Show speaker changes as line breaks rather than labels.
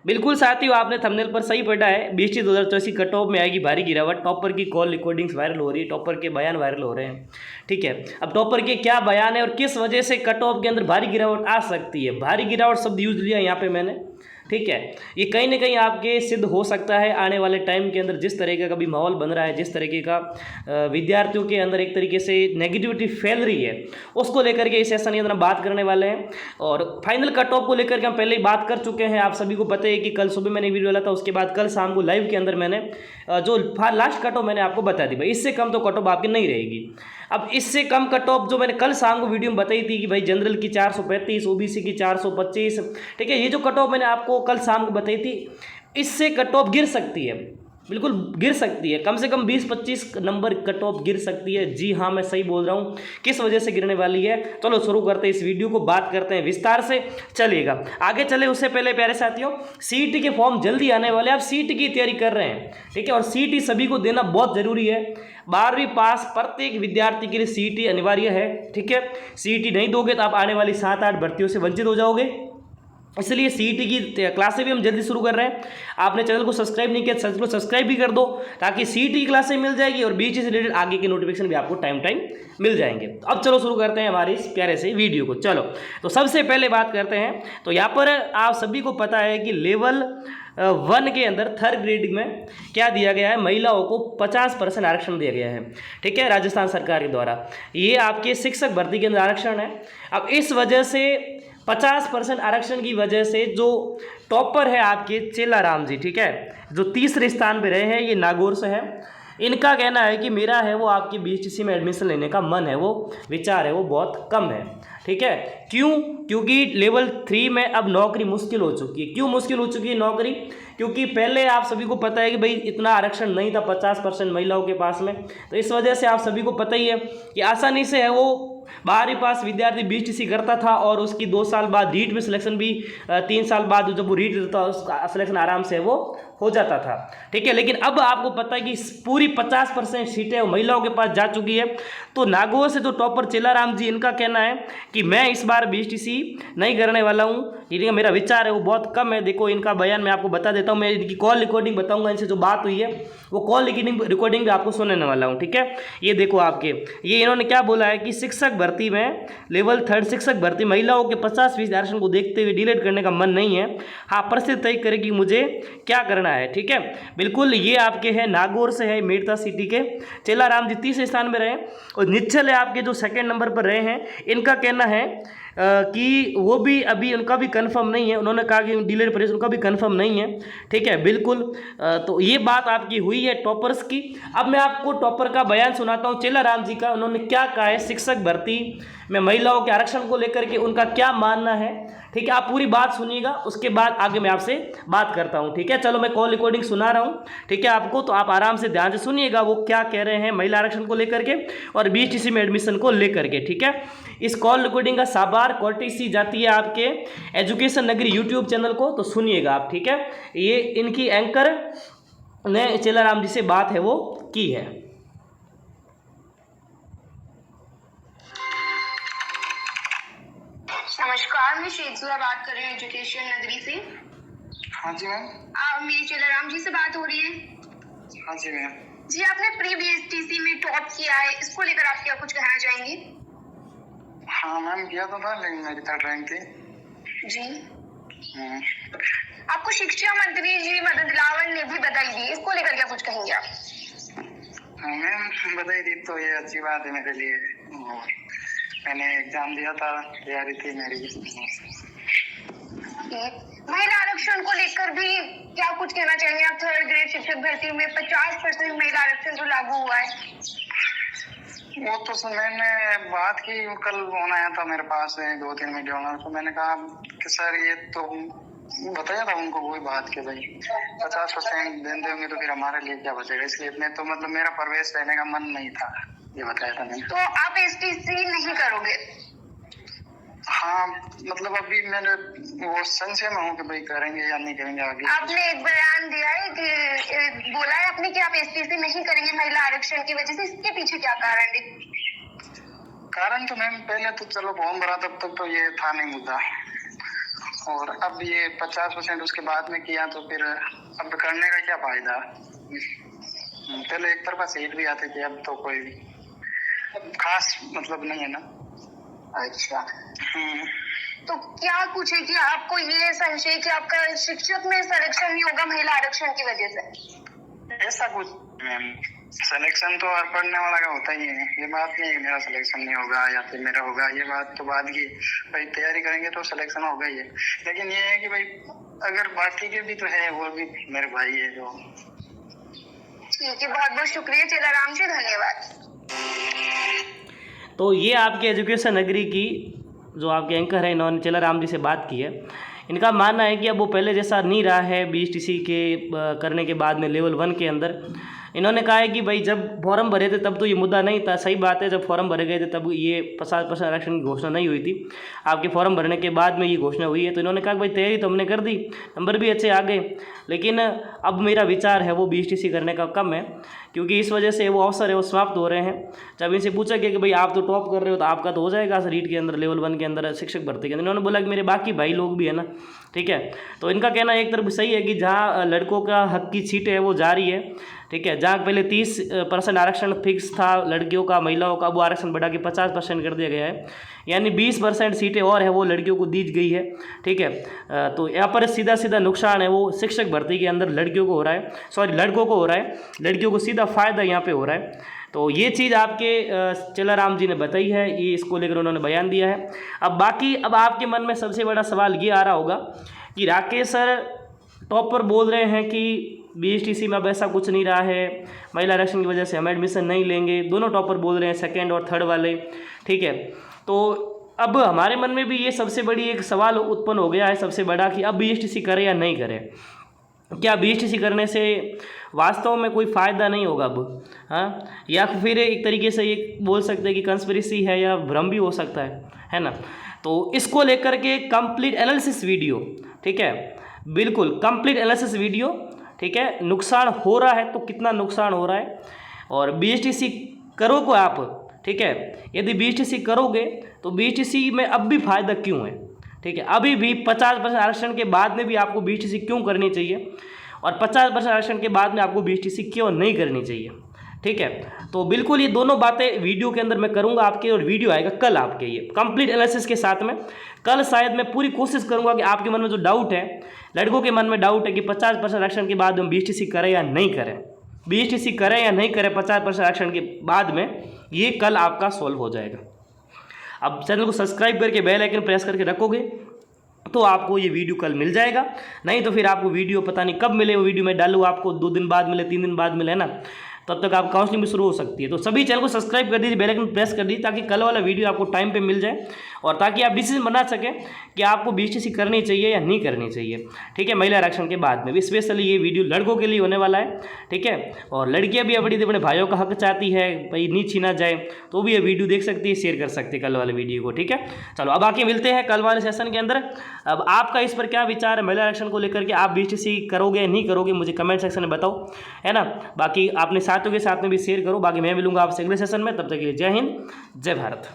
बिल्कुल साथियों, आपने थंबनेल पर सही पढ़ा है। बीएसटी 2084 कट ऑफ में आएगी भारी गिरावट। टॉपर की कॉल रिकॉर्डिंग्स वायरल हो रही है, टॉपर के बयान वायरल हो रहे हैं। ठीक है, अब टॉपर के क्या बयान है और किस वजह से कट ऑफ के अंदर भारी गिरावट आ सकती है। भारी गिरावट शब्द यूज लिया यहाँ पे मैंने। ठीक है, ये कहीं ना कहीं आपके सिद्ध हो सकता है आने वाले टाइम के अंदर। जिस तरीके का भी माहौल बन रहा है, जिस तरीके का विद्यार्थियों के अंदर एक तरीके से नेगेटिविटी फैल रही है, उसको लेकर के इस सेशन के अंदर हम बात करने वाले हैं। और फाइनल कट ऑफ को लेकर के हम पहले ही बात कर चुके हैं। आप सभी को पता है कि कल सुबह मैंने वीडियो डाला था, उसके बाद कल शाम को लाइव के अंदर मैंने जो लास्ट कट ऑफ मैंने आपको बता दी भाई, इससे कम तो कट ऑफ आपकी नहीं रहेगी। अब इससे कम कट ऑफ जो मैंने कल शाम को वीडियो में बताई थी कि भाई जनरल की 435, ओबीसी की 425, ठीक है, ये जो कट ऑफ मैंने आपको कल शाम को बताई थी, इससे कट ऑफ गिर सकती है, बिल्कुल गिर सकती है। कम से कम 20-25 नंबर कट ऑफ गिर सकती है। जी हाँ, मैं सही बोल रहा हूँ। किस वजह से गिरने वाली है, चलो शुरू करते हैं इस वीडियो को, बात करते हैं विस्तार से। चलिएगा आगे चले, उससे पहले प्यारे साथियों, सीईटी के फॉर्म जल्दी आने वाले। आप सीईटी की तैयारी कर रहे हैं, ठीक है, और सीईटी सभी को देना बहुत जरूरी है। 12वीं पास प्रत्येक विद्यार्थी के लिए सीईटी अनिवार्य है। ठीक है, सीईटी नहीं दोगे तो आप आने वाली 7-8 भर्तियों से वंचित हो जाओगे। इसलिए सीईटी की क्लासें भी हम जल्दी शुरू कर रहे हैं। आपने चैनल को सब्सक्राइब नहीं किया, चैनल को सब्सक्राइब भी कर दो, ताकि सीईटी की क्लासें मिल जाएगी और बीएसटी से रिलेटेड आगे के नोटिफिकेशन भी आपको टाइम मिल जाएंगे। तो अब चलो शुरू करते हैं हमारे इस प्यारे से वीडियो को। चलो, तो सबसे पहले बात करते हैं। तो यहाँ पर आप सभी को पता है कि लेवल 1 के अंदर 3rd ग्रेड में क्या दिया गया है, महिलाओं को 50% आरक्षण दिया गया है। ठीक है, राजस्थान सरकार के द्वारा। ये आपके शिक्षक भर्ती के अंदर आरक्षण है। अब इस वजह से 50% आरक्षण की वजह से जो टॉपर है आपके चेलाराम जी, ठीक है, जो तीसरे स्थान पे रहे हैं, ये नागौर से है। इनका कहना है कि मेरा है वो आपके बीएसटीसी में एडमिशन लेने का मन है, वो विचार है वो बहुत कम है। ठीक है, क्यों? क्योंकि लेवल 3 में अब नौकरी मुश्किल हो चुकी है। क्यों मुश्किल हो चुकी है नौकरी? क्योंकि पहले आप सभी को पता है कि भाई इतना आरक्षण नहीं था 50% महिलाओं के पास में। तो इस वजह से आप सभी को पता ही है कि आसानी से है वो 12वीं पास विद्यार्थी बीएसटीसी करता था और उसकी 2 साल बाद रीट में सिलेक्शन भी 3 साल बाद जब वो रीट देता था उसका सिलेक्शन आराम से वो हो जाता था। ठीक है, लेकिन अब आपको पता है कि पूरी 50% सीटें महिलाओं के पास जा चुकी है। तो नागौर से जो टॉपर चेलाराम जी, इनका कहना है कि मैं इस बार बीएसटीसी नहीं करने वाला हूँ, ठीक है, मेरा विचार है वो बहुत कम है। देखो इनका बयान मैं आपको बता देता हूँ, मैं इनकी कॉल रिकॉर्डिंग बताऊँगा, इनसे जो बात हुई है वो कॉल रिकॉर्डिंग भी आपको सुनाने वाला हूँ। ठीक है, ये देखो आपके, ये इन्होंने क्या बोला है कि शिक्षक भर्ती में लेवल 3 शिक्षक भर्ती महिलाओं के 50% आरक्षण को देखते हुए डिलीट करने का मन नहीं है। हाँ, परिस्थिति तय करेगी मुझे क्या करना है। ठीक है, बिल्कुल, ये आपके हैं नागौर से है, मेड़ता सिटी के चेलाराम जी 30 स्थान में रहे। और निश्चल है आपके जो 2nd नंबर पर रहे हैं, इनका कहना है कि वो भी अभी उनका भी कंफर्म नहीं है। उन्होंने कहा कि डिलेड प्रेस उनका भी कंफर्म नहीं है। ठीक है, बिल्कुल, तो ये बात आपकी हुई है टॉपर्स की। अब मैं आपको टॉपर का बयान सुनाता हूँ चेलाराम जी का। उन्होंने क्या कहा है शिक्षक भर्ती में महिलाओं के आरक्षण को लेकर के, उनका क्या मानना है। ठीक है, आप पूरी बात सुनिएगा, उसके बाद आगे मैं आपसे बात करता हूँ। ठीक है, चलो मैं कॉल रिकॉर्डिंग सुना रहा हूँ, ठीक है आपको, तो आप आराम से ध्यान से सुनिएगा वो क्या कह रहे हैं महिला आरक्षण को लेकर के और बीएसटीसी में एडमिशन को लेकर के। ठीक है, इस कॉल रिकॉर्डिंग का साबार कोर्टेसी जाती है आपके एजुकेशन नगरी यूट्यूब चैनल को, तो सुनिएगा आप। ठीक है, ये इनकी एंकर ने चेलाराम जी से बात है वो की है।
नमस्कार, मैं शेखजुला बात कर रही हूँ एजुकेशन नगरी से।
हाँ जी मैम।
मेरी चेलाराम जी से बात हो रही है?
हाँ जी मैम।
जी, आपने प्री बीएसटीसी में टॉप किया है, इसको लेकर आप क्या कुछ कहना चाहेंगे?
हाँ मैम, किया तो था लेकिन मेरी 3rd रैंक थी
जी।
हम्म।
आपको शिक्षा मंत्री जी मदन लावन ने भी बधाई दी, इसको लेकर क्या कुछ कहेंगे आप?
हाँ मैम, बधाई दी तो ये अच्छी बात है मेरे लिए। मैंने एग्जाम दिया था, तैयारी थी मेरी।
महिला आरक्षण को लेकर भी क्या कुछ कहना चाहेंगे आप? 3rd ग्रेड शिक्षक भर्ती में 50% महिला आरक्षण जो लागू हुआ है,
वो तो मैंने बात की, कल फोन आया था मेरे पास 2-3 मीडिया में, तो मैंने कहा कि सर ये तो बताया था उनको वही बात कि भाई 50% देते होंगे तो फिर हमारे लिए क्या बचेगा। इसलिए इतने तो मतलब मेरा प्रवेश लेने का मन नहीं था, ये बताया था मैंने।
तो आप एसटीसी नहीं करोगे?
हाँ, मतलब अभी मैंने वो संशय में हूँ कि भाई करेंगे या नहीं करेंगे आगे।
आपने एक बयान दिया है कि बोला है आपने कि आप एसटीसी नहीं करेंगे महिला आरक्षण की वजह से, इसके पीछे क्या कारण है?
कारण तो मैम पहले तो चलो फॉर्म भरा तब तक तो ये था नहीं मुद्दा, और अब ये 50% उसके बाद में किया तो फिर अब करने का क्या फायदा। पहले एक तरफा सीट भी आती थी, अब तो कोई खास मतलब नहीं है ना।
अच्छा, तो क्या कुछ है कि आपको ये संशय कि आपका शिक्षक में सिलेक्शन नहीं होगा महिला आरक्षण की वजह से?
ऐसा कुछ मैम, सिलेक्शन तो हर पढ़ने वाला का होता ही है। ये बात नहीं है मेरा सिलेक्शन नहीं होगा या फिर मेरा होगा, ये बात तो बाद की। भाई तैयारी करेंगे तो सिलेक्शन होगा ही है, लेकिन ये है कि भाई अगर बाकी के भी तो है, वो भी मेरे भाई है जो।
ठीक है, बहुत बहुत शुक्रिया चेलाराम जी, धन्यवाद।
तो ये आपके एजुकेशन नगरी की जो आपके एंकर है, इन्होंने चेलाराम जी से बात की है। इनका मानना है कि अब वो पहले जैसा नहीं रहा है। बीएसटीसी के करने के बाद में लेवल 1 के अंदर इन्होंने कहा है कि भाई जब फॉर्म भरे थे तब तो ये मुद्दा नहीं था। सही बात है, जब फॉर्म भरे गए थे तब ये 50% आरक्षण की घोषणा नहीं हुई थी। आपके फॉर्म भरने के बाद में ये घोषणा हुई है। तो इन्होंने कहा कि भाई तैयारी तो हमने कर दी, नंबर भी अच्छे आ गए, लेकिन अब मेरा विचार है वो बीएसटीसी करने का कम है, क्योंकि इस वजह से वो अवसर है वो समाप्त हो रहे हैं। जब इनसे पूछा गया कि भाई आप तो टॉप कर रहे हो तो आपका तो हो जाएगा रीट के अंदर, लेवल 1 के अंदर शिक्षक भर्ती के अंदर। इन्होंने बोला कि मेरे बाकी भाई लोग भी है ना, ठीक है। तो इनका कहना एक तरफ सही है कि जहाँ लड़कों का हक की सीटें है वो जारी है, ठीक है। जहाँ पहले 30% आरक्षण फिक्स था लड़कियों का, महिलाओं का, वो आरक्षण बढ़ा के 50% कर दिया गया है, यानी 20% सीटें और है वो लड़कियों को दी गई है, ठीक है। तो यहाँ पर सीधा सीधा नुकसान है वो शिक्षक भर्ती के अंदर लड़कियों को हो रहा है, सॉरी लड़कों को हो रहा है, लड़कियों को सीधा फ़ायदा यहाँ पे हो रहा है। तो ये चीज़ आपके चेलाराम जी ने बताई है, ये इसको लेकर उन्होंने बयान दिया है। अब आपके मन में सबसे बड़ा सवाल ये आ रहा होगा कि राकेश सर टॉप पर बोल रहे हैं कि बीएसटीसी में अब ऐसा कुछ नहीं रहा है, महिला आरक्षण की वजह से हम एडमिशन नहीं लेंगे। दोनों टॉपर बोल रहे हैं, सेकंड और थर्ड वाले, ठीक है। तो अब हमारे मन में भी ये सबसे बड़ी एक सवाल उत्पन्न हो गया है, सबसे बड़ा, कि अब बीएसटीसी करे या नहीं करे। क्या बीएसटीसी करने से वास्तव में कोई फ़ायदा नहीं होगा अब, हाँ, या फिर एक तरीके से ये बोल सकते हैं कि कंस्पिरेसी है या भ्रम भी हो सकता है ना। तो इसको लेकर के कंप्लीट एनालिसिस वीडियो, ठीक है, बिल्कुल कंप्लीट एनालिसिस वीडियो, ठीक है। नुकसान हो रहा है तो कितना नुकसान हो रहा है, और बीएसटीसी करोगे आप, ठीक है। यदि बीएसटीसी करोगे तो बीएसटीसी में अब भी फ़ायदा क्यों है, ठीक है। अभी भी 50% आरक्षण के बाद में भी आपको बीएसटीसी क्यों करनी चाहिए, और 50% आरक्षण के बाद में आपको बीएसटीसी क्यों नहीं करनी चाहिए, ठीक है। तो बिल्कुल ये दोनों बातें वीडियो के अंदर मैं करूंगा आपके, और वीडियो आएगा कल आपके ये कंप्लीट एनालिसिस के साथ में। कल शायद मैं पूरी कोशिश करूंगा कि आपके मन में जो डाउट है, लड़कों के मन में डाउट है कि 50% आरक्षण के बाद हम बीएसटीसी करें या नहीं करें, बीएसटीसी करें या नहीं करें 50% आरक्षण के बाद में, ये कल आपका सॉल्व हो जाएगा। अब चैनल को सब्सक्राइब करके बेल आइकन प्रेस करके रखोगे तो आपको ये वीडियो कल मिल जाएगा, नहीं तो फिर आपको वीडियो पता नहीं कब मिले। वो वीडियो मैं डालूँ आपको 2 दिन बाद मिले, 3 दिन बाद मिले ना, तब तक आप काउंसलिंग भी शुरू हो सकती है। तो सभी चैनल को सब्सक्राइब कर दीजिए, बेल आइकन प्रेस कर दीजिए, ताकि कल वाला वीडियो आपको टाइम पे मिल जाए, और ताकि आप डिसीजन बना सकें कि आपको बीएसटीसी करनी चाहिए या नहीं करनी चाहिए, ठीक है, महिला आरक्षण के बाद में भी। स्पेशली ये वीडियो लड़कों के लिए होने वाला है, ठीक है। और लड़कियां भी अपने भाइयों का हक चाहती है, भाई नहीं छीना जाए, तो भी ये वीडियो देख सकती है, शेयर कर सकती है कल वाले वीडियो को, ठीक है। चलो अब आके मिलते हैं कल वाले सेशन के अंदर। अब आपका इस पर क्या विचार है महिला आरक्षण को लेकर के, आप बीएसटीसी करोगे या नहीं करोगे, मुझे कमेंट सेक्शन में बताओ, है ना। बाकी अपने साथियों के साथ में भी शेयर करो। बाकी मैं मिलूंगा आपसे अगले सेशन में, तब तक के लिए जय हिंद, जय भारत।